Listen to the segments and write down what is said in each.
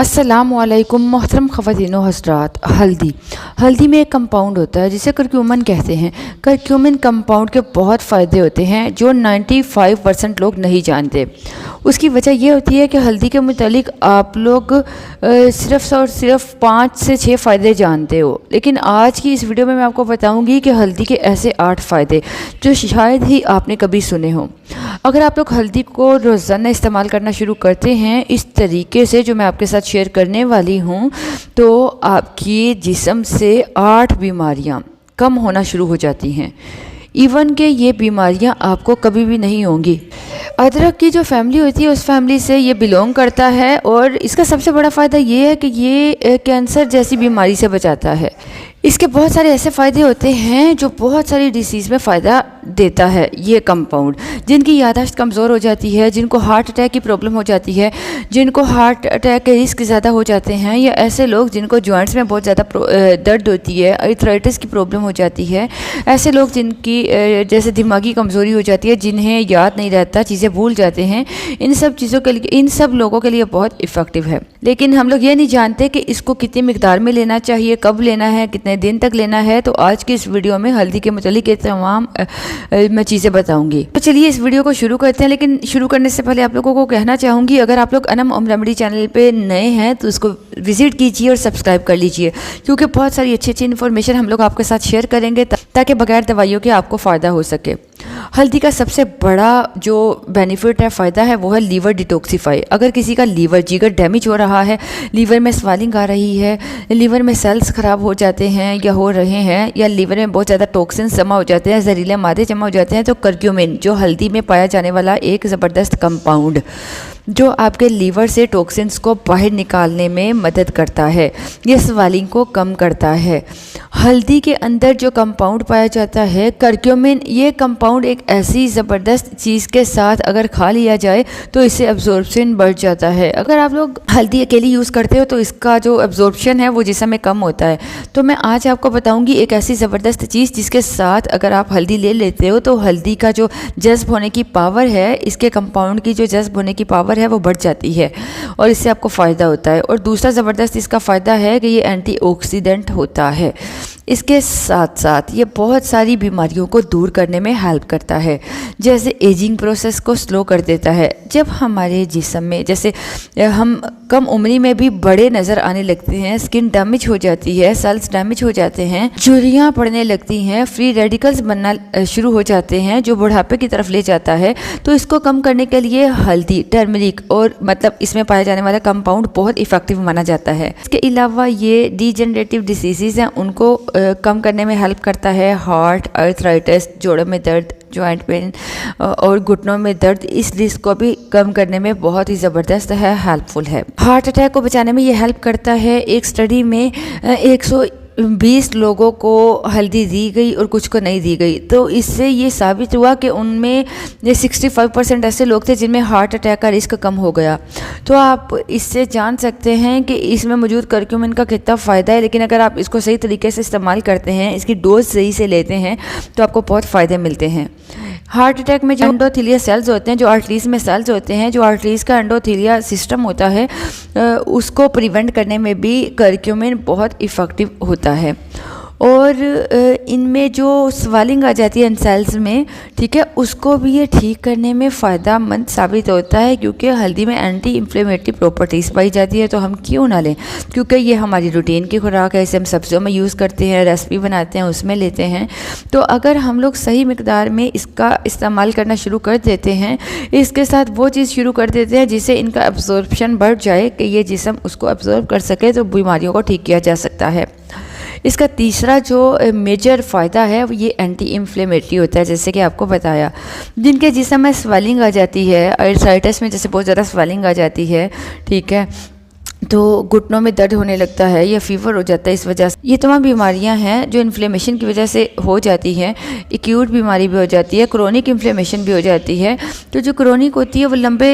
अस्सलामुअलैकुम मोहतरम ख़वातीन व हज़रात। हल्दी में एक कंपाउंड होता है जिसे करक्यूमिन कहते हैं। करक्यूमिन कंपाउंड के बहुत फ़ायदे होते हैं जो 95% लोग नहीं जानते। उसकी वजह यह होती है कि हल्दी के मुतालिक आप लोग सिर्फ़ और सिर्फ 5 से 6 फ़ायदे जानते हो, लेकिन आज की इस वीडियो में मैं आपको बताऊंगी कि हल्दी के ऐसे 8 फ़ायदे जो शायद ही आपने कभी सुने हों। अगर आप लोग हल्दी को रोज़ाना इस्तेमाल करना शुरू करते हैं इस तरीके से जो मैं आपके साथ शेयर करने वाली हूँ, तो आपकी जिस्म से 8 बीमारियाँ कम होना शुरू हो जाती हैं। इवन के ये बीमारियां आपको कभी भी नहीं होंगी। अदरक की जो फैमिली होती है उस फैमिली से ये बिलोंग करता है और इसका सबसे बड़ा फ़ायदा ये है कि ये कैंसर जैसी बीमारी से बचाता है। इसके बहुत सारे ऐसे फ़ायदे होते हैं जो बहुत सारी डिसीज़ में फ़ायदा देता है। ये कंपाउंड जिनकी याददाश्त कमज़ोर हो जाती है, जिनको हार्ट अटैक की प्रॉब्लम हो जाती है, जिनको हार्ट अटैक के रिस्क ज़्यादा हो जाते हैं, या ऐसे लोग जिनको जॉइंट्स में बहुत ज़्यादा दर्द होती है, आर्थराइटिस की प्रॉब्लम हो जाती है, ऐसे लोग जिनकी जैसे दिमागी कमज़ोरी हो जाती है, जिन्हें याद नहीं रहता, चीज़ें भूल जाते हैं, इन सब चीज़ों के लिए, इन सब लोगों के लिए बहुत इफ़ेक्टिव है। लेकिन हम लोग ये नहीं जानते कि इसको कितनी मिकदार में लेना चाहिए, कब लेना है, कितने दिन तक लेना है। तो आज की इस वीडियो में हल्दी के मुतालिक ये तमाम मैं चीज़ें बताऊंगी। तो चलिए इस वीडियो को शुरू करते हैं। लेकिन शुरू करने से पहले आप लोगों को कहना चाहूँगी, अगर आप लोग अनम होम रेमेडी चैनल पे नए हैं तो उसको विजिट कीजिए और सब्सक्राइब कर लीजिए, क्योंकि बहुत सारी अच्छी अच्छी इन्फॉर्मेशन हम लोग आपके साथ शेयर करेंगे ताकि बगैर दवाइयों के आपको फ़ायदा हो सके। हल्दी का सबसे बड़ा जो बेनिफिट है, फ़ायदा है, वो है लीवर डिटॉक्सिफाई। अगर किसी का लीवर जिगर डैमेज हो रहा है, लीवर में स्वेलिंग आ रही है, लीवर में सेल्स ख़राब हो जाते हैं या हो रहे हैं, या लीवर में बहुत ज़्यादा टॉक्सिन्स जमा हो जाते हैं, जहरीले मादे जमा हो जाते हैं, तो करक्यूमिन जो हल्दी में पाया जाने वाला एक ज़बरदस्त कंपाउंड जो आपके लीवर से टॉक्सिन्स को बाहर निकालने में मदद करता है, ये स्वेलिंग को कम करता है। हल्दी के अंदर जो कंपाउंड पाया जाता है करक्यूमिन, ये कंपाउंड एक ऐसी ज़बरदस्त चीज़ के साथ अगर खा लिया जाए तो इससे एब्जॉर्प्शन बढ़ जाता है। अगर आप लोग हल्दी अकेली यूज़ करते हो तो इसका जो एब्जॉर्प्शन है वो जिस्म में कम होता है। तो मैं आज आपको बताऊंगी एक ऐसी ज़बरदस्त चीज़ जिसके साथ अगर आप हल्दी ले लेते हो तो हल्दी का जो जज्ब होने की पावर है, इसके कंपाउंड की जो जज्ब होने की पावर है वो बढ़ जाती है और इससे आपको फ़ायदा होता है। और दूसरा ज़बरदस्त इसका फ़ायदा है कि ये एंटीऑक्सीडेंट होता है। इसके साथ साथ ये बहुत सारी बीमारियों को दूर करने में हेल्प करता है, जैसे एजिंग प्रोसेस को स्लो कर देता है। जब हमारे जिस्म में जैसे हम कम उम्री में भी बड़े नज़र आने लगते हैं, स्किन डैमेज हो जाती है, सेल्स डैमेज हो जाते हैं, झुर्रियाँ पड़ने लगती हैं, फ्री रेडिकल्स बनना शुरू हो जाते हैं जो बुढ़ापे की तरफ ले जाता है, तो इसको कम करने के लिए हल्दी, टर्मरिक और मतलब इसमें पाया जाने वाला कंपाउंड बहुत इफ़ेक्टिव माना जाता है। इसके अलावा ये डिजेनरेटिव डिसीज़ हैं उनको कम करने में हेल्प करता है। हार्ट, आर्थराइटिस, जोड़ों में दर्द, जॉइंट पेन और घुटनों में दर्द, इस रिस्क को भी कम करने में बहुत ही ज़बरदस्त है, हेल्पफुल है। हार्ट अटैक को बचाने में ये हेल्प करता है। एक स्टडी में 120 लोगों को हल्दी दी गई और कुछ को नहीं दी गई, तो इससे ये साबित हुआ कि उनमें 65% ऐसे लोग थे जिनमें हार्ट अटैक का रिस्क कम हो गया। तो आप इससे जान सकते हैं कि इसमें मौजूद करक्यूमिन का कितना फ़ायदा है। लेकिन अगर आप इसको सही तरीके से इस्तेमाल करते हैं, इसकी डोज सही से लेते हैं, तो आपको बहुत फ़ायदे मिलते हैं। हार्ट अटैक में जो एंडोथेलियल सेल्स होते हैं, जो आर्टरीज में सेल्स होते हैं, जो आर्टरीज का एंडोथेलियल सिस्टम होता है, उसको प्रिवेंट करने में भी करक्यूमिन बहुत इफ़ेक्टिव होता है। और इनमें जो स्वेलिंग आ जाती है इन सेल्स में, ठीक है, उसको भी ये ठीक करने में फ़ायदा मंद साबित होता है, क्योंकि हल्दी में एंटी इन्फ्लेमेटरी प्रॉपर्टीज़ पाई जाती है। तो हम क्यों ना लें, क्योंकि ये हमारी रूटीन की खुराक है, इसे हम सब्जियों में यूज़ करते हैं, रेसिपी बनाते हैं उसमें लेते हैं। तो अगर हम लोग सही मिकदार में इसका इस्तेमाल करना शुरू कर देते हैं, इसके साथ वो चीज़ शुरू कर देते हैं जिससे इनका एब्जॉर्प्शन बढ़ जाए कि ये जिस्म उसको एब्जॉर्ब कर सके, तो बीमारियों को ठीक किया जा सकता है। इसका तीसरा जो मेजर फ़ायदा है वो ये एंटी इन्फ्लेमेटरी होता है। जैसे कि आपको बताया, जिनके जिस्म में स्वेलिंग आ जाती है, आर्थराइटिस में जैसे बहुत ज़्यादा स्वेलिंग आ जाती है, ठीक है, तो घुटनों में दर्द होने लगता है या फीवर हो जाता है, इस वजह से ये तमाम बीमारियां हैं जो इन्फ्लेमेशन की वजह से हो जाती हैं। एक्यूट बीमारी भी हो जाती है, क्रोनिक इन्फ्लेमेशन भी हो जाती है। तो जो क्रोनिक होती है वो लंबे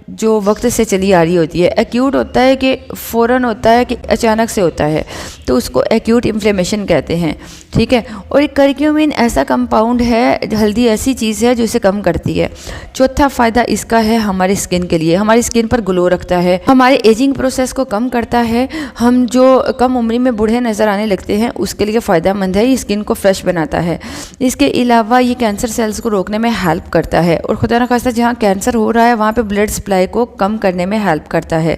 जो वक्त से चली आ रही होती है। एक्यूट होता है कि फ़ौरन होता है कि अचानक से होता है, तो उसको एक्यूट इन्फ्लेमेशन कहते हैं, ठीक है। और करक्यूमिन ऐसा कंपाउंड है, हल्दी ऐसी चीज़ है जो इसे कम करती है। चौथा फ़ायदा इसका है हमारे स्किन के लिए, हमारी स्किन पर ग्लो रखता है, हमारे एजिंग प्रोसेस को कम करता है। हम जो कम उम्र में बूढ़े नज़र आने लगते हैं उसके लिए फ़ायदेमंद है, ये स्किन को फ्रेश बनाता है। इसके अलावा ये कैंसर सेल्स को रोकने में हेल्प करता है, और खुदा न खास्ता जहाँ कैंसर हो रहा है वहाँ पे ब्लड सप्लाई को कम करने में हेल्प करता है,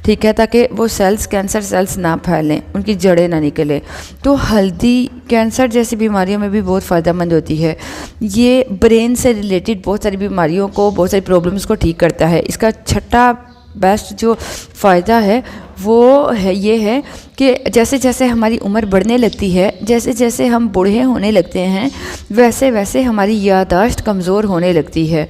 ठीक है, ताकि वो सेल्स कैंसर सेल्स ना फैलें, उनकी जड़ें ना निकलें। तो हल्दी कैंसर जैसी बीमारियों में भी बहुत फ़ायदेमंद होती है। ये ब्रेन से रिलेटेड बहुत सारी बीमारियों को, बहुत सारी प्रॉब्लम्स को ठीक करता है। इसका छठा बेस्ट जो फ़ायदा है वो है ये है कि जैसे जैसे हमारी उम्र बढ़ने लगती है, जैसे जैसे हम बूढ़े होने लगते हैं, वैसे वैसे हमारी याददाश्त कमज़ोर होने लगती है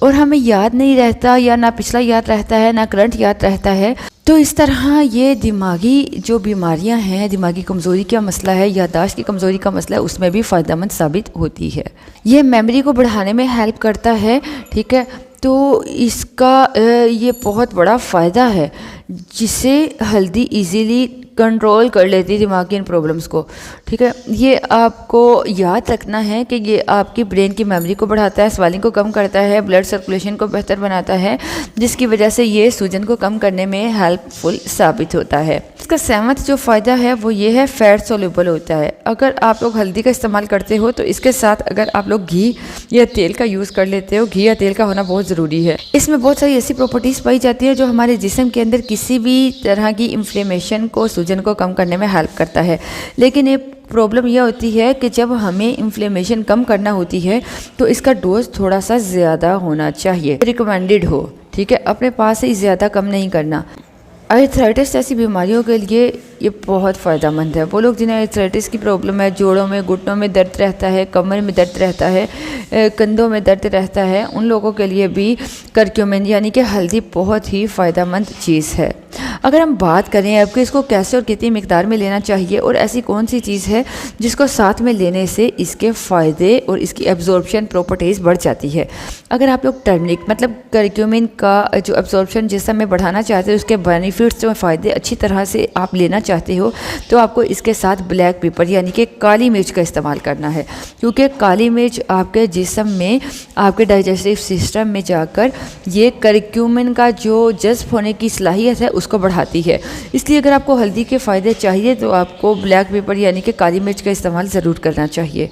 और हमें याद नहीं रहता, या ना पिछला याद रहता है ना करंट याद रहता है। तो इस तरह ये दिमागी जो बीमारियां हैं, दिमागी कमज़ोरी का मसला है, याददाश्त की कमज़ोरी का मसला है, उसमें भी फ़ायदेमंद साबित होती है। ये मेमोरी को बढ़ाने में हेल्प करता है, ठीक है। तो इसका ये बहुत बड़ा फ़ायदा है, जिसे हल्दी इजीली कंट्रोल कर लेती है दिमाग की इन प्रॉब्लम्स को, ठीक है। ये आपको याद रखना है कि ये आपकी ब्रेन की मेमोरी को बढ़ाता है, स्वेलिंग को कम करता है, ब्लड सर्कुलेशन को बेहतर बनाता है, जिसकी वजह से ये सूजन को कम करने में हेल्पफुल साबित होता है। इसका 7वां जो फ़ायदा है वो ये है फैट सोल्यूबल होता है। अगर आप लोग हल्दी का इस्तेमाल करते हो तो इसके साथ अगर आप लोग घी या तेल का यूज़ कर लेते हो, घी या तेल का होना बहुत ज़रूरी है। इसमें बहुत सारी ऐसी प्रॉपर्टीज़ पाई जाती है जो हमारे जिस्म के अंदर किसी भी तरह की इन्फ्लेमेशन को, सूजन को कम करने में हेल्प करता है। लेकिन एक प्रॉब्लम यह होती है कि जब हमें इन्फ्लेमेशन कम करना होती है तो इसका डोज थोड़ा सा ज़्यादा होना चाहिए, रिकमेंडेड हो, ठीक है। अपने पास से ज़्यादा कम नहीं करना। आर्थराइटिस जैसी बीमारियों के लिए ये बहुत फ़ायदेमंद है। वो लोग जिन्हें आर्थराइटिस की प्रॉब्लम है, जोड़ों में, घुटनों में दर्द रहता है, कमर में दर्द रहता है, कंधों में दर्द रहता है, उन लोगों के लिए भी करक्यूमिन यानी कि हल्दी बहुत ही फ़ायदेमंद चीज़ है। अगर हम बात करें अब कि इसको कैसे और कितनी मिकदार में लेना चाहिए और ऐसी कौन सी चीज़ है जिसको साथ में लेने से इसके फ़ायदे और इसकी एब्जॉर्प्शन प्रॉपर्टीज़ बढ़ जाती है। अगर आप लोग टर्मरिक मतलब करक्यूमिन का जो एब्जॉर्प्शन जिस्म में बढ़ाना चाहते हो, उसके बेनिफिट्स जो फ़ायदे अच्छी तरह से आप लेना चाहते हो, तो आपको इसके साथ ब्लैक पेपर यानी कि काली मिर्च का इस्तेमाल करना है, क्योंकि काली मिर्च आपके जिस्म में, आपके डाइजेस्टिव सिस्टम में जाकर ये करक्यूमिन का जो जज्ब होने की सलाहियत है उसको बढ़ाती है। इसलिए अगर आपको हल्दी के फ़ायदे चाहिए तो आपको ब्लैक पेपर यानी कि काली मिर्च का इस्तेमाल ज़रूर करना चाहिए।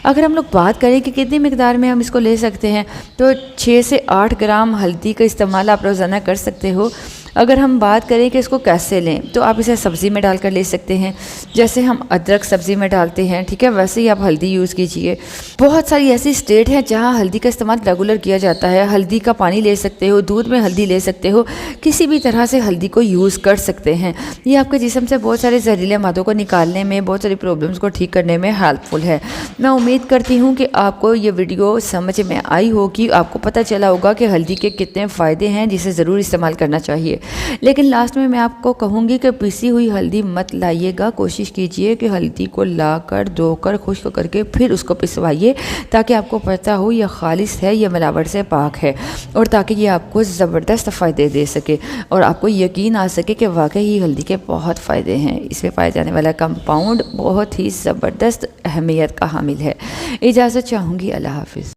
अगर हम लोग बात करें कि कितनी मिकदार में हम इसको ले सकते हैं, तो 6 से 8 ग्राम हल्दी का इस्तेमाल आप रोज़ाना कर सकते हो। अगर हम बात करें कि इसको कैसे लें, तो आप इसे सब्ज़ी में डालकर ले सकते हैं, जैसे हम अदरक सब्ज़ी में डालते हैं, ठीक है, वैसे ही आप हल्दी यूज़ कीजिए। बहुत सारी ऐसी स्टेट हैं जहां हल्दी का इस्तेमाल रेगुलर किया जाता है। हल्दी का पानी ले सकते हो, दूध में हल्दी ले सकते हो, किसी भी तरह से हल्दी को यूज़ कर सकते हैं। ये आपके जिस्म से बहुत सारे जहरीले मादों को निकालने में, बहुत सारी प्रॉब्लम्स को ठीक करने में हेल्पफुल है। मैं उम्मीद करती हूँ कि आपको ये वीडियो समझ में आई होगी, आपको पता चला होगा कि हल्दी के कितने फ़ायदे हैं, जिसे ज़रूर इस्तेमाल करना चाहिए। लेकिन लास्ट में मैं आपको कहूँगी कि पिसी हुई हल्दी मत लाइएगा। कोशिश कीजिए कि हल्दी को लाकर, धोकर, खुश्क करके फिर उसको पिसवाइए, ताकि आपको पता हो यह खालिस है, यह मिलावट से पाक है, और ताकि ये आपको ज़बरदस्त फ़ायदे दे सके और आपको यकीन आ सके कि वाकई ही हल्दी के बहुत फ़ायदे हैं। इसमें पाए जाने वाला कंपाउंड बहुत ही ज़बरदस्त अहमियत का हामिल है। इजाज़त चाहूँगी। अल्लाह हाफ़िज़।